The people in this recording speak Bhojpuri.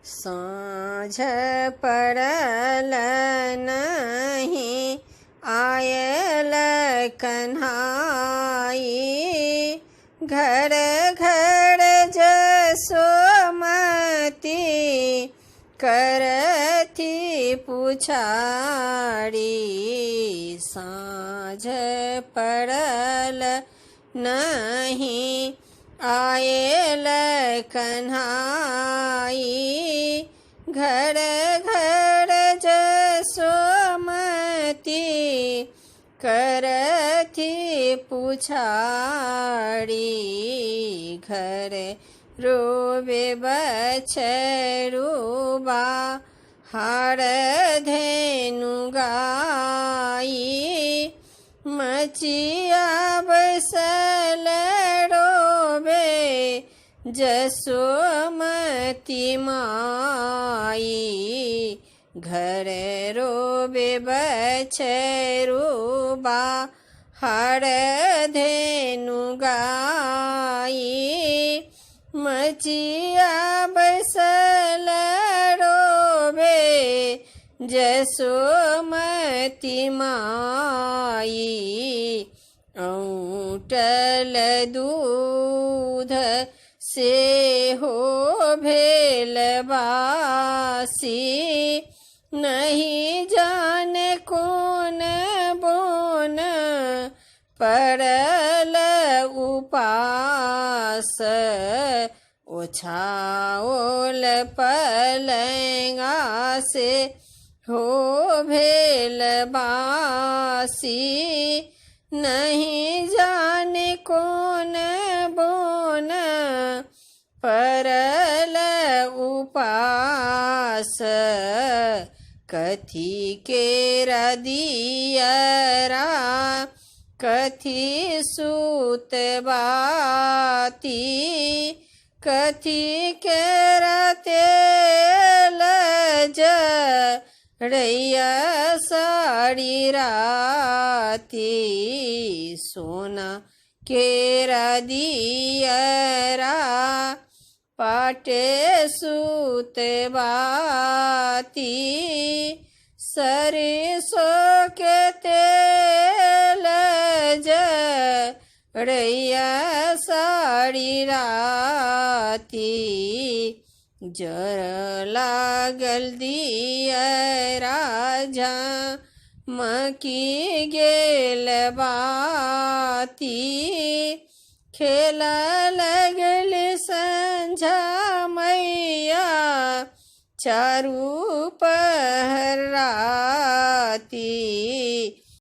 साँझ पड़ल नहीं आयल कन्हाई, घर घर जसोमती करथी पुछाड़ी। साँझ पड़ल नहीं आयल कन्हाई, घर घर जसोमती करथी पुछाड़ी। घर रोवे बछरुबा हार धेनु गाई, मचिया बसल रोवे जसोमती माई। घर रोवे बछरुबा हार धेनु गाई, मचिया बसल रोवे जसोमती माई। औटल दूध से हो भेल बासी, नहीं जाने कौन बोन पड़ल उपास। ओछाओल पलंगा से हो भेल बासी, नहीं जाने कौन बोन पड़ल उपास। कथी केरा दियरा कथी सूत बाती, कथी केरा तेल जरैया साड़ी राती। सोना केरा दियरा पाटे सूत बाती, सरसों के तेल जरैया साड़ी राती। जर लागल दियरा झमकी गेल बाती, खेला लगल संझा मैया चारू पहर राती।